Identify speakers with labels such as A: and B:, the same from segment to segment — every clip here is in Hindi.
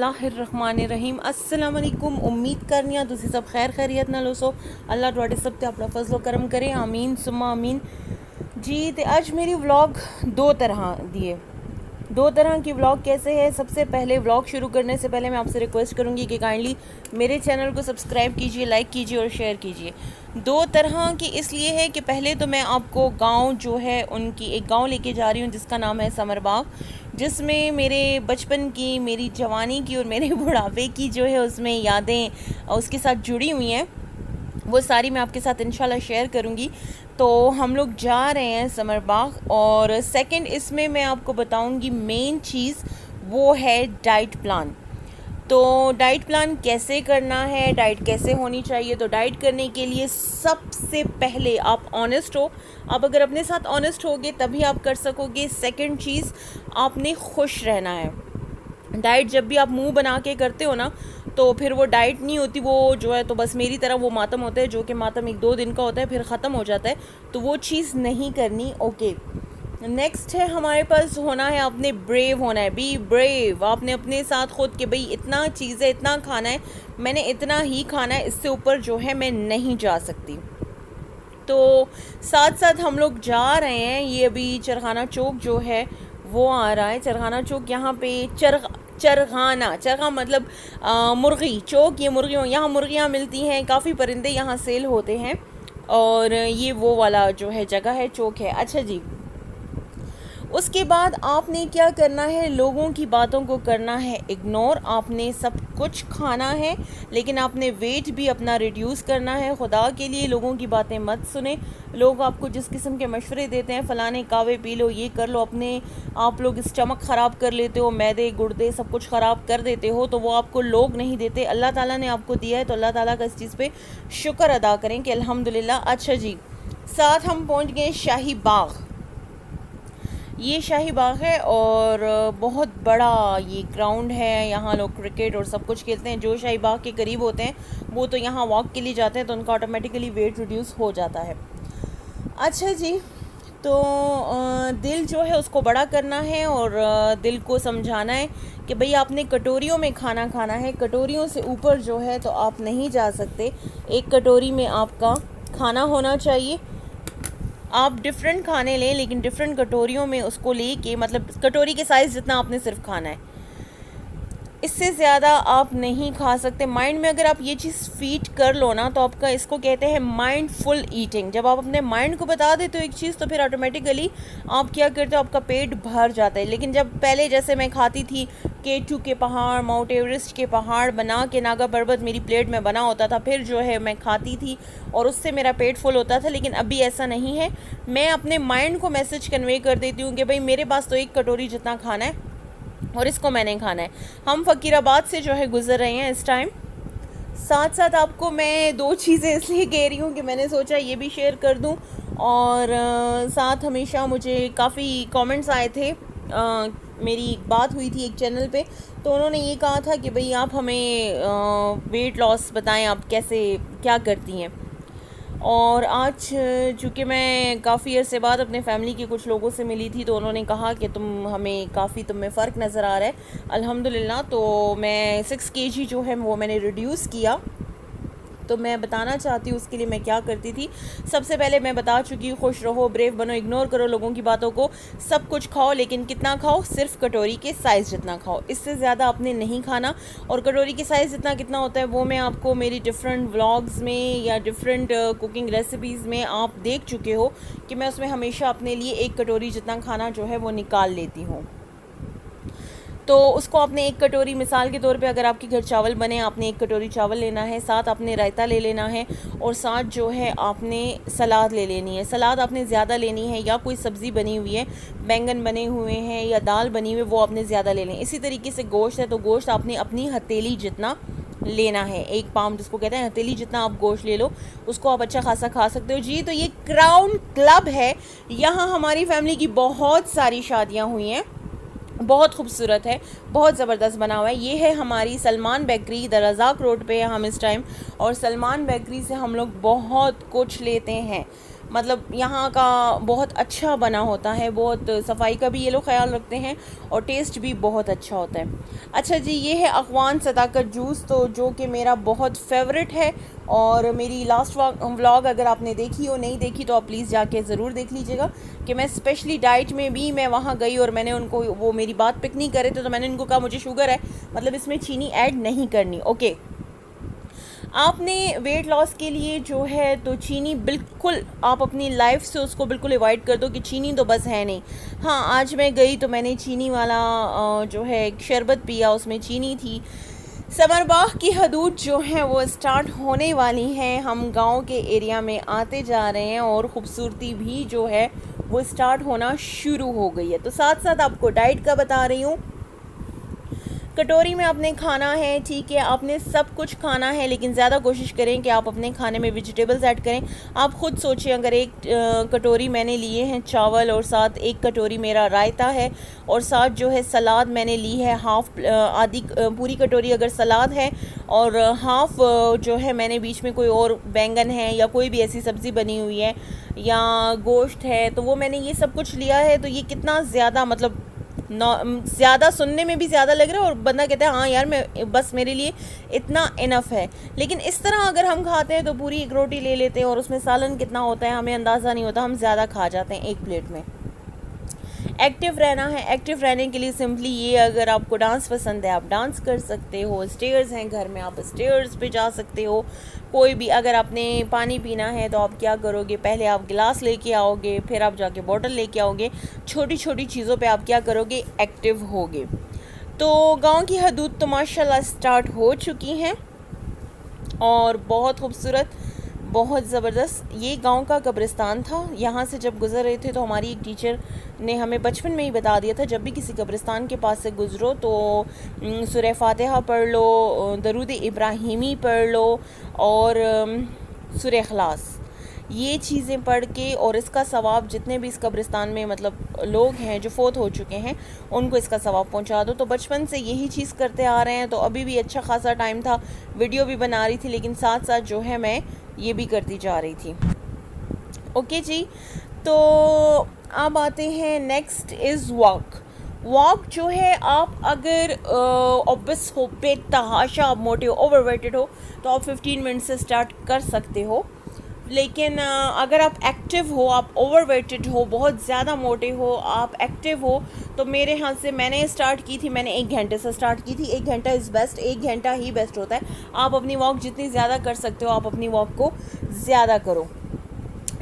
A: बिस्मिल्लाहिर्रहमानिर्रहीम अस्सलाम वालेकुम। उम्मीद करनी तुसी सब खैर खैरियत नाल हो। अल्लाह तुहाडे सब ते अपना फजलो करम करे, आमीन सुम्मा आमीन जी। तो आज मेरी व्लॉग दो तरह की व्लॉग कैसे है। सबसे पहले व्लॉग शुरू करने से पहले मैं आपसे रिक्वेस्ट करूंगी कि काइंडली मेरे चैनल को सब्सक्राइब कीजिए, लाइक कीजिए और शेयर कीजिए। दो तरह की इसलिए है कि पहले तो मैं आपको गांव जो है उनकी एक गांव लेके जा रही हूं जिसका नाम है समरबाग, जिसमें मेरे बचपन की, मेरी जवानी की और मेरे बुढ़ापे की जो है उसमें यादें उसके साथ जुड़ी हुई हैं। वो सारी मैं आपके साथ इंशाल्लाह शेयर करूँगी। तो हम लोग जा रहे हैं समरबाग। और सेकंड इसमें मैं आपको बताऊँगी मेन चीज़ वो है डाइट प्लान। तो डाइट प्लान कैसे करना है, डाइट कैसे होनी चाहिए। तो डाइट करने के लिए सबसे पहले आप ऑनेस्ट हो। आप अगर अपने साथ ऑनेस्ट होगे तभी आप कर सकोगे। सेकंड चीज़, आपने खुश रहना है। डाइट जब भी आप मुंह बना के करते हो ना तो फिर वो डाइट नहीं होती, वो जो है तो बस मेरी तरह वो मातम होता है, जो कि मातम 1-2 दिन का होता है फिर ख़त्म हो जाता है। तो वो चीज़ नहीं करनी। ओके, नेक्स्ट है हमारे पास होना है, आपने ब्रेव होना है। Be brave. आपने अपने साथ खुद के भाई इतना चीज़ है, इतना खाना है, मैंने इतना ही खाना है, इससे ऊपर जो है मैं नहीं जा सकती। तो साथ साथ हम लोग जा रहे हैं, ये अभी चरखाना चौक जो है वो आ रहा है। चरखाना चौक यहाँ पे चरखा मतलब मुर्गी चौक, ये मुर्गियों यहाँ मुर्गियाँ मिलती हैं, काफ़ी परिंदे यहाँ सेल होते हैं। और ये वो वाला जो है जगह है, चौक है। अच्छा जी, उसके बाद आपने क्या करना है, लोगों की बातों को करना है इग्नोर। आपने सब कुछ खाना है लेकिन आपने वेट भी अपना रिड्यूस करना है। खुदा के लिए लोगों की बातें मत सुने। लोग आपको जिस किस्म के मशवरे देते हैं, फ़लाने कावे पी लो, ये कर लो, अपने आप लोग स्टमक ख़राब कर लेते हो, मैदे गुर्दे सब कुछ ख़राब कर देते हो, तो वो आपको लोग नहीं देते, अल्लाह ताला ने आपको दिया है। तो अल्लाह ताला का इस चीज़ पे शुक्र अदा करें कि अल्हम्दुलिल्लाह। अच्छा जी, साथ हम पहुँच गए शाही बाग। ये शाही बाग है और बहुत बड़ा ये ग्राउंड है, यहाँ लोग क्रिकेट और सब कुछ खेलते हैं। जो शाही बाग के करीब होते हैं वो तो यहाँ वॉक के लिए जाते हैं, तो उनका ऑटोमेटिकली वेट रिड्यूस हो जाता है। अच्छा जी, तो दिल जो है उसको बड़ा करना है और दिल को समझाना है कि भाई आपने कटोरियों में खाना खाना है, कटोरियों से ऊपर जो है तो आप नहीं जा सकते। एक कटोरी में आपका खाना होना चाहिए। आप डिफरेंट खाने लें लेकिन डिफरेंट कटोरियों में उसको लेके, मतलब कटोरी के साइज़ जितना आपने सिर्फ खाना है, इससे ज़्यादा आप नहीं खा सकते। माइंड में अगर आप ये चीज़ फीड कर लो ना तो आपका, इसको कहते हैं माइंडफुल ईटिंग। जब आप अपने माइंड को बता देते हो एक चीज़ तो फिर ऑटोमेटिकली आप क्या करते हो, आपका पेट भर जाता है। लेकिन जब पहले जैसे मैं खाती थी, K2 के पहाड़, माउंट एवरेस्ट के पहाड़ बना के नागा पर्वत मेरी प्लेट में बना होता था, फिर जो है मैं खाती थी और उससे मेरा पेट फुल होता था। लेकिन अभी ऐसा नहीं है। मैं अपने माइंड को मैसेज कन्वे कर देती हूँ कि भाई मेरे पास तो एक कटोरी जितना खाना है और इसको मैंने खाना है। हम फ़कीराबाद से जो है गुज़र रहे हैं इस टाइम। साथ साथ आपको मैं 2 चीज़ें इसलिए कह रही हूँ कि मैंने सोचा ये भी शेयर कर दूँ। और साथ हमेशा मुझे काफ़ी कमेंट्स आए थे। मेरी बात हुई थी एक चैनल पे, तो उन्होंने ये कहा था कि भाई आप हमें वेट लॉस बताएं, आप कैसे क्या करती हैं। और आज चूँकि मैं काफ़ी अर्से बाद अपने फैमिली के कुछ लोगों से मिली थी तो उन्होंने कहा कि तुम हमें काफ़ी, तुम में फ़र्क नज़र आ रहा है अल्हम्दुलिल्लाह। तो मैं 6 kg जो है वो मैंने रिड्यूस किया। तो मैं बताना चाहती हूँ उसके लिए मैं क्या करती थी। सबसे पहले मैं बता चुकी हूँ, खुश रहो, ब्रेव बनो, इग्नोर करो लोगों की बातों को। सब कुछ खाओ लेकिन कितना खाओ, सिर्फ कटोरी के साइज़ जितना खाओ, इससे ज़्यादा आपने नहीं खाना। और कटोरी के साइज़ जितना कितना होता है वो मैं आपको मेरी डिफरेंट व्लॉग्स में या डिफरेंट कुकिंग रेसिपीज़ में आप देख चुके हो कि मैं उसमें हमेशा अपने लिए एक कटोरी जितना खाना जो है वो निकाल लेती हूँ। तो उसको आपने एक कटोरी, मिसाल के तौर पे अगर आपके घर चावल बने, आपने एक कटोरी चावल लेना है, साथ आपने रायता ले लेना है और साथ जो है आपने सलाद ले लेनी है। सलाद आपने ज़्यादा लेनी है, या कोई सब्ज़ी बनी हुई है, बैंगन बने हुए हैं या दाल बनी हुई है, वो आपने ज़्यादा ले लें। इसी तरीके से गोश्त है तो गोश्त आपने अपनी हथेली जितना लेना है, 1 पाउंड जिसको कहते हैं, हथेली जितना आप गोश्त ले लो, उसको आप अच्छा खासा खा सकते हो जी। तो ये क्राउन क्लब है, यहाँ हमारी फैमिली की बहुत सारी शादियाँ हुई हैं, बहुत खूबसूरत है, बहुत ज़बरदस्त बना हुआ है। ये है हमारी Salman bakery, the Razak road पे है हम इस टाइम। और सलमान बेकरी से हम लोग बहुत कुछ लेते हैं। मतलब यहाँ का बहुत अच्छा बना होता है, बहुत सफाई का भी ये लोग ख्याल रखते हैं और टेस्ट भी बहुत अच्छा होता है। अच्छा जी, ये है अखवान सदाकत जूस, तो जो कि मेरा बहुत फेवरेट है। और मेरी लास्ट व्लॉग अगर आपने देखी हो, नहीं देखी तो आप प्लीज़ जाके ज़रूर देख लीजिएगा कि मैं स्पेशली डाइट में भी मैं वहाँ गई और मैंने उनको, वो मेरी बात पिक नहीं करे थे तो मैंने उनको कहा मुझे शुगर है, मतलब इसमें चीनी ऐड नहीं करनी। ओके, आपने वेट लॉस के लिए जो है तो चीनी बिल्कुल आप अपनी लाइफ से उसको बिल्कुल अवॉइड कर दो कि चीनी तो बस है नहीं। हाँ, आज मैं गई तो मैंने चीनी वाला जो है एक शरबत पिया, उसमें चीनी थी। समरबाग की हदूद जो है वो स्टार्ट होने वाली हैं, हम गांव के एरिया में आते जा रहे हैं और ख़ूबसूरती भी जो है वो स्टार्ट होना शुरू हो गई है। तो साथ साथ आपको डाइट का बता रही हूँ। कटोरी में आपने खाना है, ठीक है, आपने सब कुछ खाना है, लेकिन ज़्यादा कोशिश करें कि आप अपने खाने में वेजिटेबल्स ऐड करें। आप ख़ुद सोचें, अगर एक कटोरी मैंने लिए हैं चावल और साथ एक कटोरी मेरा रायता है और साथ जो है सलाद मैंने ली है आधी पूरी कटोरी अगर सलाद है और हाफ़ जो है मैंने बीच में कोई और बैंगन है या कोई भी ऐसी सब्ज़ी बनी हुई है या गोश्त है, तो वो मैंने ये सब कुछ लिया है। तो ये कितना ज़्यादा, मतलब ज़्यादा सुनने में भी ज़्यादा लग रहा है और बंदा कहता है हाँ यार मैं बस मेरे लिए इतना इनफ है। लेकिन इस तरह अगर हम खाते हैं तो पूरी एक रोटी ले लेते हैं और उसमें सालन कितना होता है हमें अंदाज़ा नहीं होता, हम ज़्यादा खा जाते हैं एक प्लेट में। एक्टिव रहना है, एक्टिव रहने के लिए सिंपली ये, अगर आपको डांस पसंद है आप डांस कर सकते हो, स्टेयर्स हैं घर में आप स्टेयर्स पे जा सकते हो। कोई भी, अगर आपने पानी पीना है तो आप क्या करोगे, पहले आप गिलास लेके आओगे, फिर आप जाके बॉटल लेके आओगे। छोटी छोटी चीज़ों पे आप क्या करोगे, एक्टिव होगे। तो गांव की हदूद तो माशाल्लाह स्टार्ट हो चुकी हैं और बहुत खूबसूरत, बहुत ज़बरदस्त। ये गांव का कब्रिस्तान था। यहाँ से जब गुज़र रहे थे तो हमारी एक टीचर ने हमें बचपन में ही बता दिया था, जब भी किसी कब्रिस्तान के पास से गुज़रो तो सूरह फातिहा पढ़ लो, दरूद इब्राहिमी पढ़ लो और सूरह इखलास, ये चीज़ें पढ़ के, और इसका सवाब जितने भी इस कब्रिस्तान में मतलब लोग हैं जो फोत हो चुके हैं उनको इसका सवाब पहुंचा दो। तो बचपन से यही चीज़ करते आ रहे हैं। तो अभी भी अच्छा खासा टाइम था, वीडियो भी बना रही थी, लेकिन साथ साथ जो है मैं ये भी करती जा रही थी। ओके जी, तो अब आते हैं, नेक्स्ट इज़ वॉक जो है, आप अगर ऑब्वियस हो, बेतहाशा आप मोटे हो, ओवरवेटेड हो, तो आप 15 मिनट से स्टार्ट कर सकते हो। लेकिन अगर आप एक्टिव हो, आप ओवरवेटेड हो, बहुत ज़्यादा मोटे हो, आप एक्टिव हो, तो मेरे ख्याल से मैंने स्टार्ट की थी, मैंने 1 घंटे से स्टार्ट की थी। 1 घंटा इज़ बेस्ट, 1 घंटा ही बेस्ट होता है। आप अपनी वॉक जितनी ज़्यादा कर सकते हो आप अपनी वॉक को ज़्यादा करो।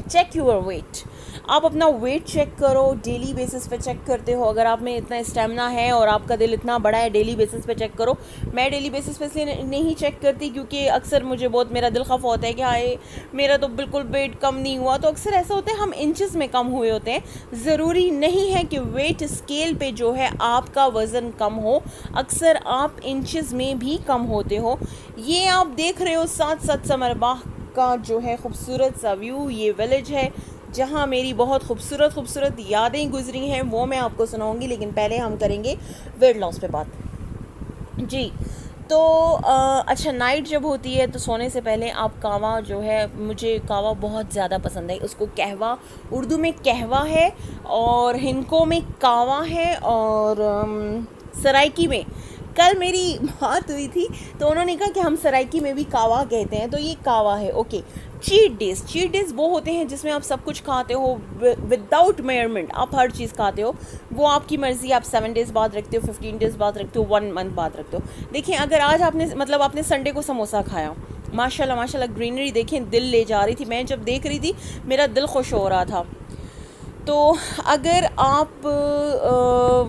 A: चेक यूर वेट, आप अपना वेट चेक करो, डेली बेसिस पे चेक करते हो। अगर आप में इतना स्टेमिना है और आपका दिल इतना बड़ा है, डेली बेसिस पे चेक करो। मैं डेली बेसिस पे इसलिए नहीं चेक करती क्योंकि अक्सर मुझे बहुत, मेरा दिल खफा होता है कि हाय मेरा तो बिल्कुल वेट कम नहीं हुआ। तो अक्सर ऐसा होता है हम इंचेस में कम हुए होते हैं। ज़रूरी नहीं है कि वेट स्केल पे जो है आपका वज़न कम हो, अक्सर आप इंचेस में भी कम होते हो। ये आप देख रहे हो साथ साथ समरबाग का जो है खूबसूरत सा व्यू, ये विलेज है जहाँ मेरी बहुत खूबसूरत यादें गुजरी हैं, वो मैं आपको सुनाऊंगी। लेकिन पहले हम करेंगे वेट लॉस पे बात जी। तो अच्छा, नाइट जब होती है तो सोने से पहले आप कावा जो है, मुझे कावा बहुत ज़्यादा पसंद है। उसको कहवा, उर्दू में कहवा है और हिंदको में कावा है और सराइकी में, कल मेरी बात हुई थी तो उन्होंने कहा कि हम सराइकी में भी कावा कहते हैं, तो ये कावा है। ओके, चीट डेज वो होते हैं जिसमें आप सब कुछ खाते हो विदाउट मेजरमेंट, आप हर चीज़ खाते हो, वो आपकी मर्ज़ी। आप 7 डेज़ बाद रखते हो, 15 डेज़ बाद रखते हो, 1 मंथ बाद रखते हो। देखिए, अगर आज आपने संडे को समोसा खाया, माशाल्लाह ग्रीनरी देखें, दिल ले जा रही थी। मैं जब देख रही थी मेरा दिल खुश हो रहा था। तो अगर आप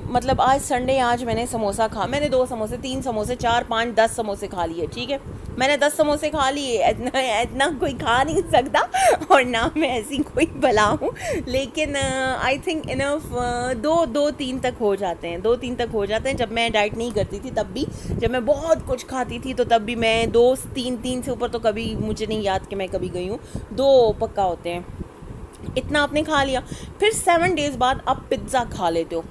A: मतलब आज संडे, आज मैंने समोसा खा, मैंने 2 समोसे, 3 समोसे, 4, 5, 10 समोसे खा लिए, ठीक है, मैंने 10 समोसे खा लिए। इतना कोई खा नहीं सकता और ना मैं ऐसी कोई भला हूँ, लेकिन आई थिंक इनफ 2-3 तक हो जाते हैं, 2-3 तक हो जाते हैं। जब मैं डाइट नहीं करती थी तब भी, जब मैं बहुत कुछ खाती थी तो तब भी मैं 2-3 से ऊपर तो कभी मुझे नहीं याद कि मैं कभी गई हूँ, 2 पक्का होते हैं। इतना आपने खा लिया, फिर 7 डेज़ बाद आप पिज़्ज़ा खा लेते हो।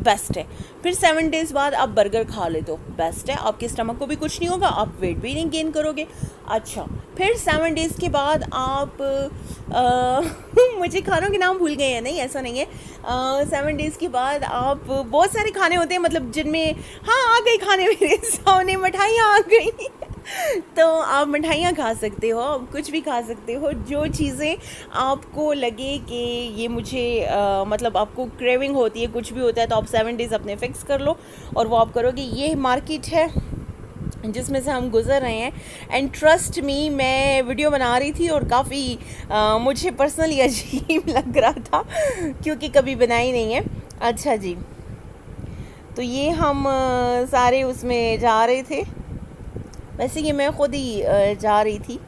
A: बेस्ट है। फिर 7 डेज़ बाद आप बर्गर खा ले तो बेस्ट है, आपके स्टमक को भी कुछ नहीं होगा, आप वेट भी नहीं गेन करोगे। अच्छा, फिर 7 डेज़ के बाद आप मुझे खानों के नाम भूल गए हैं, नहीं ऐसा नहीं है। 7 डेज़ के बाद आप बहुत सारे खाने होते हैं, मतलब जिनमें हाँ आ गई खाने मेरे सामने, मिठाइयाँ आ गई तो आप मिठाइयाँ खा सकते हो, आप कुछ भी खा सकते हो, जो चीज़ें आपको लगे कि ये मुझे मतलब आपको क्रेविंग होती है, कुछ भी होता है, तो आप 7 डेज़ अपने फिक्स कर लो और वो आप करोगे। ये मार्केट है जिसमें से हम गुज़र रहे हैं, एंड ट्रस्ट मी, मैं वीडियो बना रही थी और काफ़ी मुझे पर्सनली अजीब लग रहा था क्योंकि कभी बनाई नहीं है। अच्छा जी, तो ये हम सारे उसमें जा रहे थे, वैसे ये मैं ख़ुद ही जा रही थी,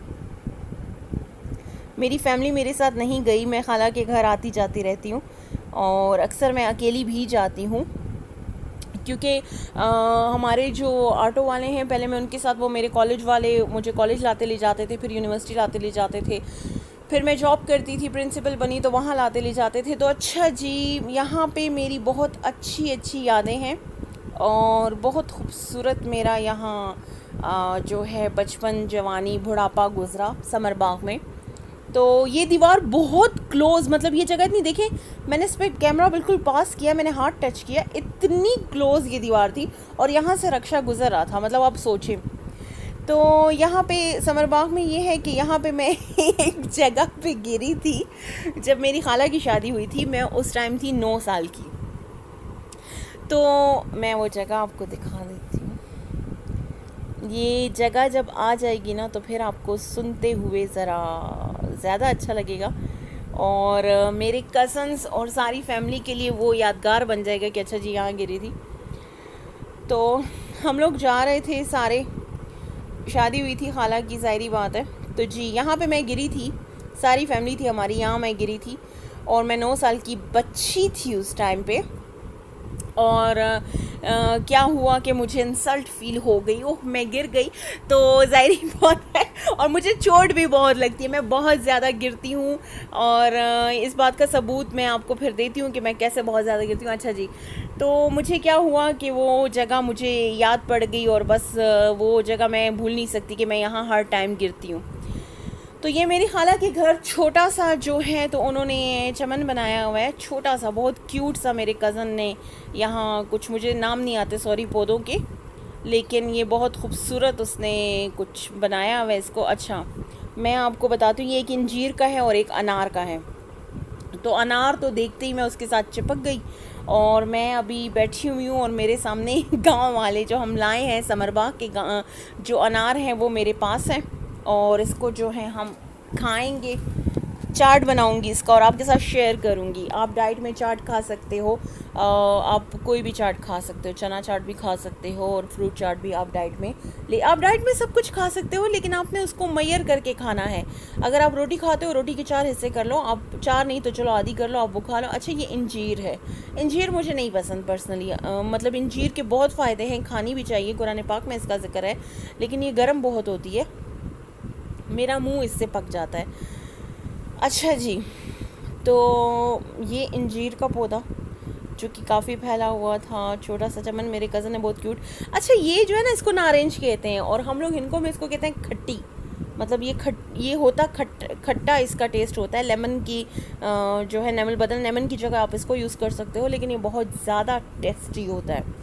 A: मेरी फैमिली मेरे साथ नहीं गई। मैं खाला के घर आती जाती रहती हूँ और अक्सर मैं अकेली भी जाती हूँ क्योंकि हमारे जो ऑटो वाले हैं, पहले मैं उनके साथ, वो मेरे कॉलेज वाले मुझे कॉलेज लाते ले जाते थे, फिर यूनिवर्सिटी लाते ले जाते थे, फिर मैं जॉब करती थी, प्रिंसिपल बनी तो वहाँ लाते ले जाते थे। तो अच्छा जी, यहाँ पे मेरी बहुत अच्छी यादें हैं और बहुत खूबसूरत मेरा यहाँ जो है बचपन, जवानी, बुढ़ापा गुज़रा समर बाग में। तो ये दीवार बहुत क्लोज़, मतलब ये जगह इतनी, देखें मैंने इस पर कैमरा बिल्कुल पास किया, मैंने हाथ टच किया, इतनी क्लोज़ ये दीवार थी और यहाँ से रक्षा गुज़र रहा था, मतलब आप सोचें। तो यहाँ पे समर बाग में ये है कि यहाँ पे मैं एक जगह पे गिरी थी जब मेरी खाला की शादी हुई थी, मैं उस टाइम थी 9 साल की। तो मैं वो जगह आपको दिखा देती हूँ। ये जगह जब आ जाएगी ना तो फिर आपको सुनते हुए ज़रा ज़्यादा अच्छा लगेगा और मेरे कज़न्स और सारी फैमिली के लिए वो यादगार बन जाएगा कि अच्छा जी यहाँ गिरी थी। तो हम लोग जा रहे थे सारे, शादी हुई थी खाला की, ज़ाहिरी बात है। तो जी यहाँ पे मैं गिरी थी, सारी फैमिली थी हमारी, यहाँ मैं गिरी थी और मैं 9 साल की बच्ची थी उस टाइम पे। और क्या हुआ कि मुझे इंसल्ट फील हो गई, ओह मैं गिर गई, तो ज़ाहिर बात है, और मुझे चोट भी बहुत लगती है, मैं बहुत ज़्यादा गिरती हूँ और इस बात का सबूत मैं आपको फिर देती हूँ कि मैं कैसे बहुत ज़्यादा गिरती हूँ। अच्छा जी, तो मुझे क्या हुआ कि वो जगह मुझे याद पड़ गई और बस वो जगह मैं भूल नहीं सकती कि मैं यहाँ हर टाइम गिरती हूँ। तो ये मेरी खाला के घर छोटा सा जो है, तो उन्होंने चमन बनाया हुआ है, छोटा सा बहुत क्यूट सा। मेरे कज़न ने यहाँ कुछ, मुझे नाम नहीं आते सॉरी पौधों के, लेकिन ये बहुत खूबसूरत उसने कुछ बनाया हुआ है इसको। अच्छा मैं आपको बताती हूँ, ये एक अंजीर का है और एक अनार का है। तो अनार तो देखते ही मैं उसके साथ चिपक गई और मैं अभी बैठी हुई हूँ और मेरे सामने गाँव वाले जो हम लाए हैं समर बाग के जो अनार हैं वो मेरे पास हैं और इसको जो है हम खाएंगे, चाट बनाऊंगी इसका और आपके साथ शेयर करूंगी। आप डाइट में चाट खा सकते हो, आप कोई भी चाट खा सकते हो, चना चाट भी खा सकते हो और फ्रूट चाट भी आप डाइट में आप डाइट में सब कुछ खा सकते हो, लेकिन आपने उसको मैयर करके खाना है। अगर आप रोटी खाते हो, रोटी के 4 हिस्से कर लो, आप 4 नहीं तो चलो आधी कर लो, आप वो खा लो। अच्छा ये इंजीर है, इंजीर मुझे नहीं पसंद पर्सनली, मतलब इंजीर के बहुत फ़ायदे हैं, खानी भी चाहिए, कुरान पाक में इसका जिक्र है, लेकिन ये गर्म बहुत होती है, मेरा मुंह इससे पक जाता है। अच्छा जी, तो ये इंजीर का पौधा जो कि काफ़ी फैला हुआ था, छोटा सा चमन, मेरे कज़न है बहुत क्यूट। अच्छा ये जो है ना, इसको नारंज कहते हैं और हम लोग इनको में इसको कहते हैं खट्टी, मतलब ये होता खट्टा इसका टेस्ट होता है। लेमन की जो है नेमल बदल, लेमन की जगह आप इसको यूज़ कर सकते हो, लेकिन ये बहुत ज़्यादा टेस्टी होता है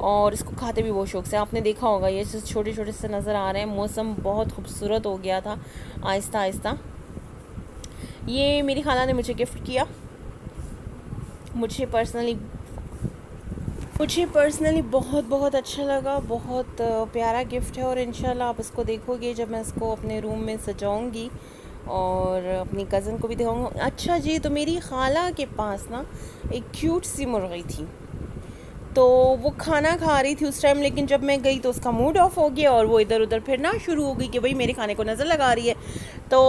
A: और इसको खाते भी बहुत शौक से। आपने देखा होगा ये छोटे छोटे से नज़र आ रहे हैं। मौसम बहुत खूबसूरत हो गया था आहिस्ता आहिस्ता। ये मेरी खाला ने मुझे गिफ्ट किया, मुझे पर्सनली बहुत बहुत अच्छा लगा, बहुत प्यारा गिफ्ट है और इंशाल्लाह आप इसको देखोगे जब मैं इसको अपने रूम में सजाऊंगी और अपनी कज़न को भी दिखाऊंगी। अच्छा जी, तो मेरी खाला के पास ना एक क्यूट सी मुर्गी थी, तो वो खाना खा रही थी उस टाइम, लेकिन जब मैं गई तो उसका मूड ऑफ हो गया और वो इधर उधर फिरना शुरू हो गई कि भाई मेरे खाने को नज़र लगा रही है। तो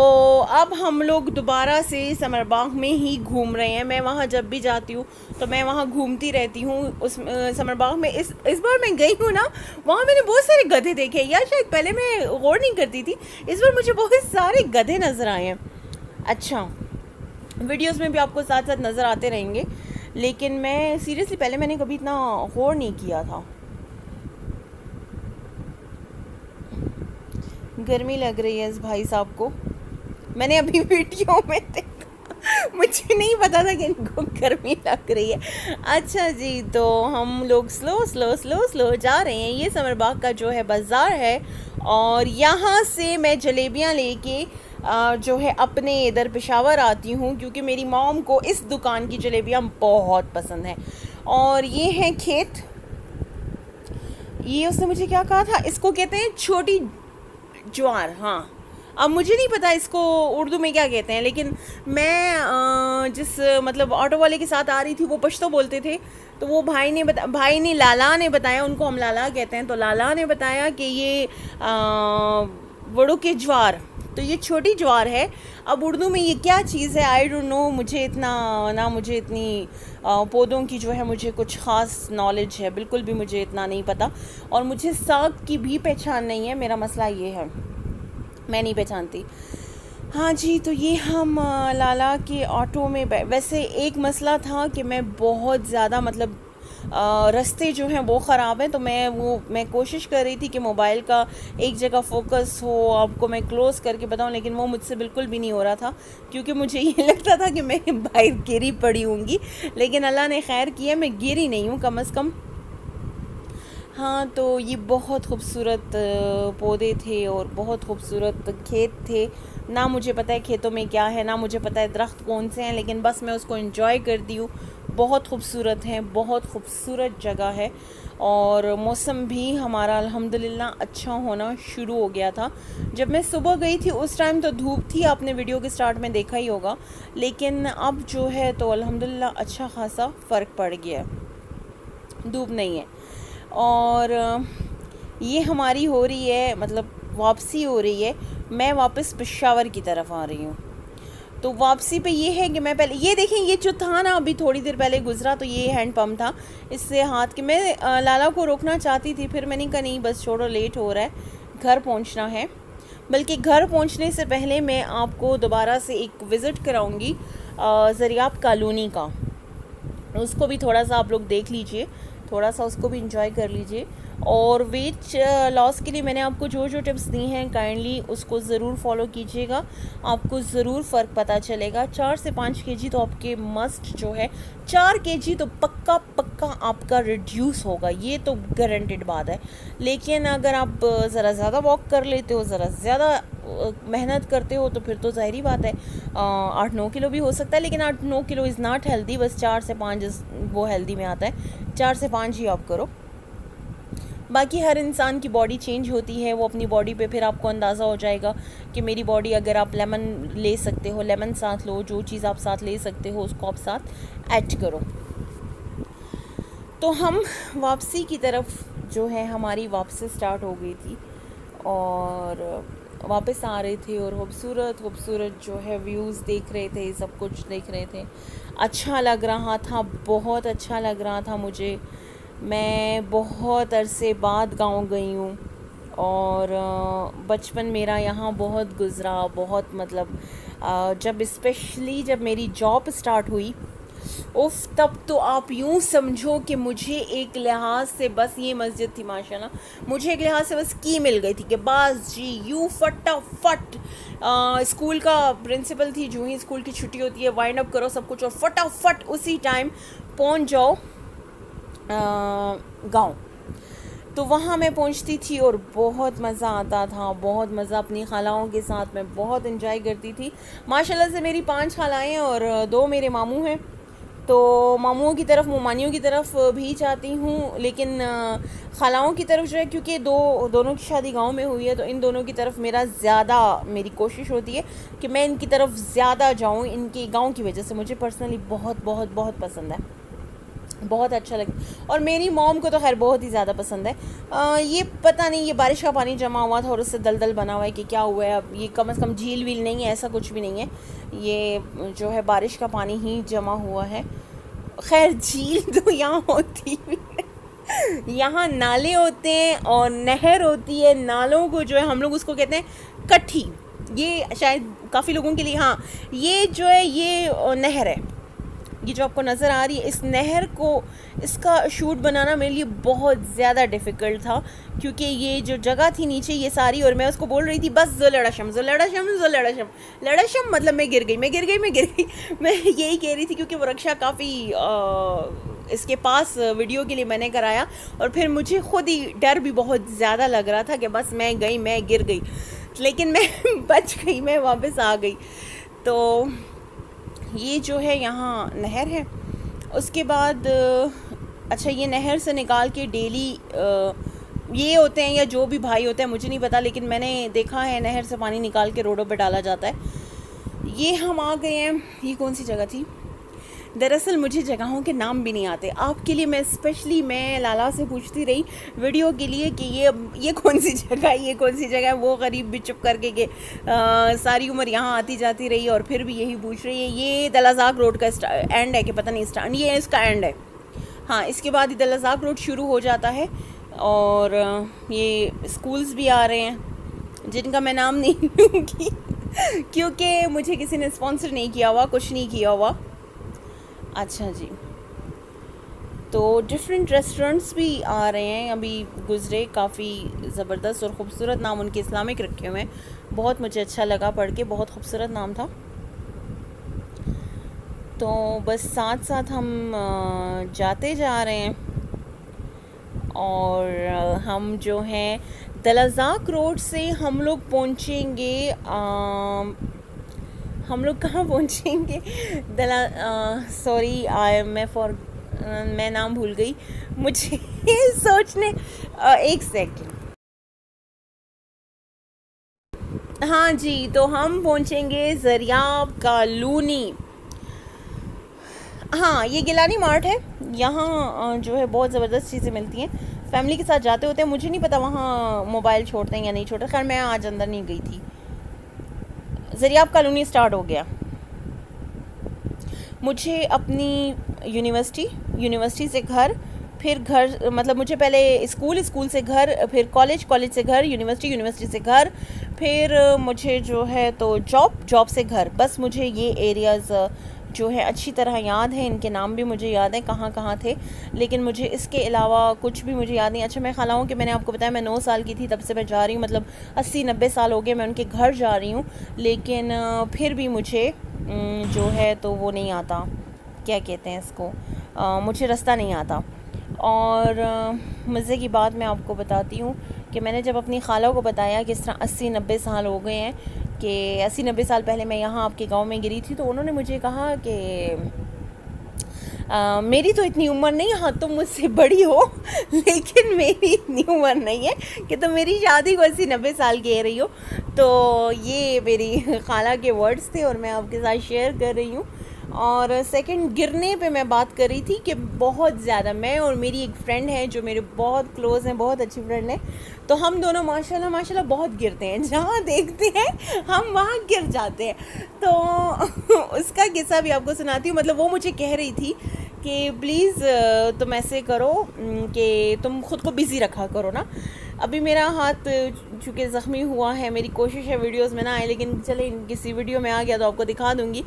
A: अब हम लोग दोबारा से समर बाग में ही घूम रहे हैं। मैं वहाँ जब भी जाती हूँ तो मैं वहाँ घूमती रहती हूँ उस समर बाग में। इस बार मैं गई हूँ ना, वहाँ मैंने बहुत सारे गधे देखे यार, शायद पहले मैं गौर नहीं करती थी, इस बार मुझे बहुत सारे गधे नज़र आए हैं। अच्छा वीडियोज़ में भी आपको साथ साथ नज़र आते रहेंगे। लेकिन मैं सीरियसली पहले मैंने कभी इतना गौर नहीं किया था। गर्मी लग रही है इस भाई साहब को, मैंने अभी वीडियो में देखा, मुझे नहीं पता था कि इनको गर्मी लग रही है। अच्छा जी, तो हम लोग स्लो स्लो स्लो स्लो जा रहे हैं। ये समर बाग का जो है बाज़ार है, और यहाँ से मैं जलेबियाँ लेके जो है अपने इधर पेशावर आती हूँ, क्योंकि मेरी मॉम को इस दुकान की जलेबियाँ बहुत पसंद हैं। और ये हैं खेत, ये उसने मुझे क्या कहा था, इसको कहते हैं छोटी ज्वार। हाँ, अब मुझे नहीं पता इसको उर्दू में क्या कहते हैं, लेकिन मैं जिस मतलब ऑटो वाले के साथ आ रही थी वो पश्तो बोलते थे, तो वो भाई ने लाला ने बताया, उनको हम लाला कहते हैं, तो लाला ने बताया कि ये वड़ों के ज्वार, तो ये छोटी ज्वार है। अब उर्दू में ये क्या चीज़ है आई डोंट नो, मुझे इतनी पौधों की जो है मुझे कुछ ख़ास नॉलेज है, बिल्कुल भी मुझे इतना नहीं पता। और मुझे साग की भी पहचान नहीं है, मेरा मसला ये है, मैं नहीं पहचानती। हाँ जी, तो ये हम लाला के ऑटो में वैसे एक मसला था कि मैं बहुत ज़्यादा मतलब रास्ते जो हैं वो ख़राब हैं, तो मैं कोशिश कर रही थी कि मोबाइल का एक जगह फ़ोकस हो, आपको मैं क्लोज़ करके बताऊं, लेकिन वो मुझसे बिल्कुल भी नहीं हो रहा था, क्योंकि मुझे ये लगता था कि मैं बाहर गिरी पड़ी होंगी, लेकिन अल्लाह ने खैर किया, मैं गिरी नहीं हूँ कम अज़ कम। हाँ, तो ये बहुत खूबसूरत पौधे थे और बहुत खूबसूरत खेत थे। ना मुझे पता है खेतों में क्या है, ना मुझे पता है दरख्त कौन से हैं, लेकिन बस मैं उसको एंजॉय करती हूँ। बहुत खूबसूरत हैं, बहुत खूबसूरत जगह है, और मौसम भी हमारा अल्हम्दुलिल्लाह अच्छा होना शुरू हो गया था। जब मैं सुबह गई थी उस टाइम तो धूप थी, आपने वीडियो के स्टार्ट में देखा ही होगा, लेकिन अब जो है तो अल्हम्दुलिल्लाह अच्छा खासा फ़र्क पड़ गया है, धूप नहीं है। और ये हमारी हो रही है मतलब वापसी हो रही है, मैं वापस पेशावर की तरफ आ रही हूँ। तो वापसी पे ये है कि मैं पहले ये देखें, ये जो था ना अभी थोड़ी देर पहले गुजरा, तो ये हैंड पंप था, इससे हाथ के मैं लाला को रोकना चाहती थी, फिर मैंने कहा नहीं बस छोड़ो, लेट हो रहा है, घर पहुँचना है। बल्कि घर पहुँचने से पहले मैं आपको दोबारा से एक विज़िट कराऊँगी ज़रियाब कॉलोनी का, उसको भी थोड़ा सा आप लोग देख लीजिए, थोड़ा सा उसको भी इंजॉय कर लीजिए। और वेट लॉस के लिए मैंने आपको जो जो टिप्स दी हैं काइंडली उसको ज़रूर फॉलो कीजिएगा, आपको ज़रूर फ़र्क पता चलेगा। 4 से 5 केजी तो आपके मस्ट जो है, 4 केजी तो पक्का आपका रिड्यूस होगा, ये तो गारंटेड बात है। लेकिन अगर आप ज़रा ज़्यादा वॉक कर लेते हो, ज़रा ज़्यादा मेहनत करते हो, तो फिर तो ज़ाहिरी बात है 8-9 किलो भी हो सकता है, लेकिन 8-9 किलो इज़ नॉट हेल्दी। बस 4 से 5 वो हेल्दी में आता है, 4 से 5 ही आप करो। बाकी हर इंसान की बॉडी चेंज होती है, वो अपनी बॉडी पे फिर आपको अंदाज़ा हो जाएगा कि मेरी बॉडी, अगर आप लेमन ले सकते हो, लेमन साथ लो, जो चीज़ आप साथ ले सकते हो उसको आप साथ ऐड करो। तो हम वापसी की तरफ जो है हमारी वापसी स्टार्ट हो गई थी, और वापस आ रहे थे, और खूबसूरत जो है व्यूज़ देख रहे थे, सब कुछ देख रहे थे। अच्छा लग रहा था, बहुत अच्छा लग रहा था मुझे। मैं बहुत अरसे बाद गांव गई हूँ, और बचपन मेरा यहाँ बहुत गुज़रा, बहुत मतलब जब मेरी जॉब स्टार्ट हुई, उफ, तब तो आप यूँ समझो कि मुझे एक लिहाज से बस ये मस्जिद थी माशाल्लाह, मुझे एक लिहाज से बस की मिल गई थी कि बस जी यूँ फटाफट स्कूल का प्रिंसिपल थी, जो ही स्कूल की छुट्टी होती है वाइंड अप करो सब कुछ और फटाफट उसी टाइम पहुँच जाओ गांव। तो वहाँ मैं पहुँचती थी और बहुत मज़ा आता था, बहुत मज़ा, अपनी खालाओं के साथ मैं बहुत एंजॉय करती थी। माशाल्लाह से मेरी 5 खालाएँ हैं और 2 मेरे मामू हैं, तो मामुओं की तरफ, मामानियों की तरफ भी जाती हूँ, लेकिन खालाओं की तरफ जो है, क्योंकि दोनों की शादी गांव में हुई है, तो इन दोनों की तरफ मेरी कोशिश होती है कि मैं इनकी तरफ ज़्यादा जाऊँ, इनके गांव की वजह से मुझे पर्सनली बहुत बहुत बहुत पसंद है, बहुत अच्छा लगता। और मेरी मॉम को तो खैर बहुत ही ज़्यादा पसंद है। ये पता नहीं, ये बारिश का पानी जमा हुआ था और उससे दलदल बना हुआ है कि क्या हुआ है। अब ये कम से कम झील वील नहीं है, ऐसा कुछ भी नहीं है, ये जो है बारिश का पानी ही जमा हुआ है। खैर झील तो यहाँ होती भी नहीं, यहाँ नाले होते हैं और नहर होती है। नालों को जो है हम लोग उसको कहते हैं कट्ठी, ये शायद काफ़ी लोगों के लिए, हाँ ये जो है ये नहर है, ये जो आपको नज़र आ रही है, इस नहर को, इसका शूट बनाना मेरे लिए बहुत ज़्यादा डिफ़िकल्ट था, क्योंकि ये जो जगह थी नीचे ये सारी, और मैं उसको बोल रही थी बस जो लड़ाशम मतलब मैं गिर गई मैं यही कह रही थी, क्योंकि वो रक्षा काफ़ी इसके पास वीडियो के लिए मैंने कराया, और फिर मुझे ख़ुद ही डर भी बहुत ज़्यादा लग रहा था कि बस मैं गिर गई, लेकिन मैं बच गई, मैं वापस आ गई। तो ये जो है यहाँ नहर है। उसके बाद अच्छा, ये नहर से निकाल के डेली ये होते हैं या जो भी भाई होते हैं मुझे नहीं पता, लेकिन मैंने देखा है नहर से पानी निकाल के रोडों पे डाला जाता है। ये हम आ गए हैं, ये कौन सी जगह थी? दरअसल मुझे जगहों के नाम भी नहीं आते। आपके लिए मैं लाला से पूछती रही वीडियो के लिए कि ये कौन सी जगह है, ये कौन सी जगह है। वो गरीब भी चुप करके के सारी उम्र यहाँ आती जाती रही और फिर भी यही पूछ रही है। ये दलाज़ाक रोड का एंड है कि पता नहीं स्टार्ट, ये इसका एंड है। हाँ, इसके बाद ही दलाज़ाक रोड शुरू हो जाता है, और ये स्कूल्स भी आ रहे हैं जिनका मैं नाम नहीं लूँगी क्योंकि मुझे किसी ने स्पॉन्सर नहीं किया हुआ, कुछ नहीं किया हुआ। अच्छा जी, तो डिफरेंट रेस्टोरेंट्स भी आ रहे हैं, अभी गुज़रे, काफ़ी ज़बरदस्त और ख़ूबसूरत नाम उनके इस्लामिक रखे हुए हैं। बहुत मुझे अच्छा लगा पढ़ के, बहुत खूबसूरत नाम था। तो बस साथ साथ हम जाते जा रहे हैं, और हम जो हैं दलाज़ाक रोड से हम लोग पहुँचेंगे, हम लोग कहाँ पहुँचेंगे? सॉरी, मैं नाम भूल गई, मुझे सोचने एक सेकंड। हाँ जी, तो हम पहुँचेंगे ज़रियाब कॉलोनी। हाँ, ये गिलानी मार्ट है, यहाँ जो है बहुत ज़बरदस्त चीज़ें मिलती हैं। फैमिली के साथ जाते होते हैं, मुझे नहीं पता वहाँ मोबाइल छोड़ते हैं या नहीं छोड़ते, खैर मैं आज अंदर नहीं गई थी। ज़रियाब कॉलोनी स्टार्ट हो गया। मुझे अपनी यूनिवर्सिटी से घर, फिर घर, मतलब मुझे पहले स्कूल से घर, फिर कॉलेज से घर, यूनिवर्सिटी से घर, फिर मुझे जो है तो जॉब से घर। बस मुझे ये एरियाज़ जो है अच्छी तरह याद है, इनके नाम भी मुझे याद है कहाँ कहाँ थे, लेकिन मुझे इसके अलावा कुछ भी मुझे याद नहीं। अच्छा, मैं ख़ाला हूँ कि मैंने आपको बताया मैं 9 साल की थी तब से मैं जा रही हूँ, मतलब 80-90 साल हो गए मैं उनके घर जा रही हूँ, लेकिन फिर भी मुझे जो है तो वो नहीं आता, क्या कहते हैं इसको, मुझे रास्ता नहीं आता। और मज़े की बात मैं आपको बताती हूँ कि मैंने जब अपनी ख़ाला को बताया कि इस तरह 80-90 साल हो गए हैं, कि 80-90 साल पहले मैं यहाँ आपके गांव में गिरी थी, तो उन्होंने मुझे कहा कि मेरी तो इतनी उम्र नहीं, हाँ तुम मुझसे बड़ी हो लेकिन मेरी इतनी उम्र नहीं है कि तुम मेरी शादी को 80-90 साल कह रही हो। तो ये मेरी ख़ाला के वर्ड्स थे और मैं आपके साथ शेयर कर रही हूँ। और सेकंड, गिरने पे मैं बात कर रही थी कि बहुत ज़्यादा, मैं और मेरी एक फ्रेंड है जो मेरे बहुत क्लोज़ हैं, बहुत अच्छी फ्रेंड है, तो हम दोनों माशाल्लाह बहुत गिरते हैं, जहाँ देखते हैं हम वहाँ गिर जाते हैं। तो उसका किस्सा भी आपको सुनाती हूँ। मतलब वो मुझे कह रही थी कि प्लीज़ तुम ऐसे करो कि तुम ख़ुद को बिज़ी रखा करो ना। अभी मेरा हाथ चूँकि ज़ख्मी हुआ है, मेरी कोशिश है वीडियोस में ना आए, लेकिन चले किसी वीडियो में आ गया तो आपको दिखा दूँगी।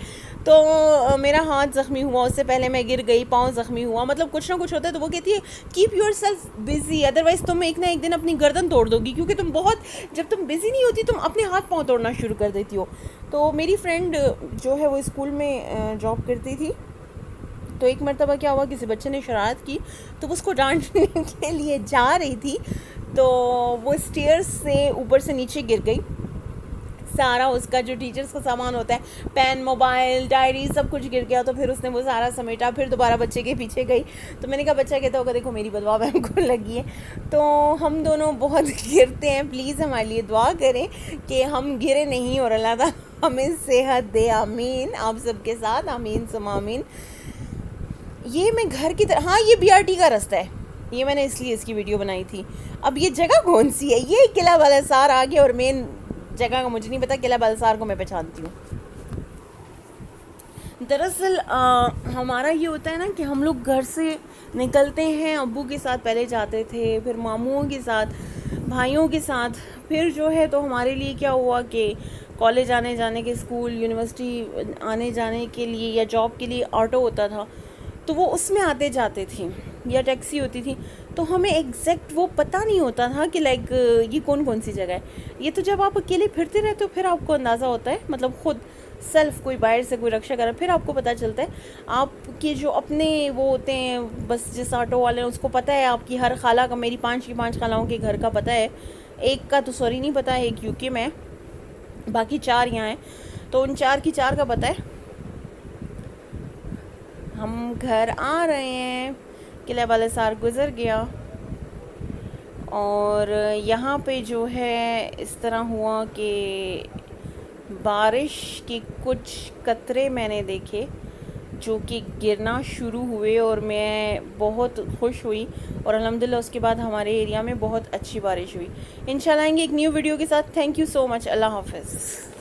A: तो मेरा हाथ ज़ख्मी हुआ, उससे पहले मैं गिर गई, पाँव ज़ख्मी हुआ, मतलब कुछ ना कुछ होता है। तो वो कहती है keep your self busy, otherwise तुम एक ना एक दिन अपनी गर्दन तोड़ दोगी, क्योंकि तुम बहुत, जब तुम बिज़ी नहीं होती तुम अपने हाथ पाँव तोड़ना शुरू कर देती हो। तो मेरी फ्रेंड जो है वो स्कूल में जॉब करती थी, तो एक मरतबा क्या हुआ, किसी बच्चे ने शरारत की तो उसको डांटने के लिए जा रही थी, तो वो स्टेयर्स से ऊपर से नीचे गिर गई। सारा उसका जो टीचर्स का सामान होता है, पेन, मोबाइल, डायरी, सब कुछ गिर गया। तो फिर उसने वो सारा समेटा, फिर दोबारा बच्चे के पीछे गई। तो मैंने कहा, बच्चा कहता होगा देखो मेरी बदवा मैम को लगी है। तो हम दोनों बहुत गिरते हैं, प्लीज़ हमारे लिए दुआ करें कि हम गिरे नहीं और अल्लाह ताला हमें सेहत दे, आमीन। आप सबके साथ आमीन सुम आमीन। ये मैं घर की तरह, हाँ ये BRT का रास्ता है, ये मैंने इसलिए इसकी वीडियो बनाई थी। अब ये जगह कौन सी है? ये किला बालासार आ गया, और मेन जगह का मुझे नहीं पता, किला बालासार को मैं पहचानती हूँ। दरअसल हमारा ये होता है ना कि हम लोग घर से निकलते हैं, अब्बू के साथ पहले जाते थे, फिर मामुओं के साथ, भाइयों के साथ, फिर जो है तो हमारे लिए क्या हुआ कि कॉलेज आने जाने के, स्कूल यूनिवर्सिटी आने जाने के लिए या जॉब के लिए ऑटो होता था, तो वो उसमें आते जाते थे, या टैक्सी होती थी, तो हमें एग्जैक्ट वो पता नहीं होता था कि लाइक ये कौन कौन सी जगह है। ये तो जब आप अकेले फिरते रहते हो फिर आपको अंदाज़ा होता है, मतलब खुद सेल्फ, कोई बाहर से कोई रक्षा कर, फिर आपको पता चलता है। आपके जो अपने वो होते हैं, बस जिस ऑटो वाले हैं उसको पता है आपकी हर खाला का, मेरी 5 की 5 खालाओं के घर का पता है, एक का तो सॉरी नहीं पता है, एक यूके में, बाकी 4 यहाँ हैं, तो उन 4 की 4 का पता है। हम घर आ रहे हैं, किले वाले सार गुज़र गया, और यहाँ पे जो है इस तरह हुआ कि बारिश के कुछ कतरे मैंने देखे जो कि गिरना शुरू हुए, और मैं बहुत खुश हुई, और अल्हम्दुलिल्लाह उसके बाद हमारे एरिया में बहुत अच्छी बारिश हुई। इंशाल्लाह आएंगे एक न्यू वीडियो के साथ। Thank you so much. अल्लाह हाफ़िज़।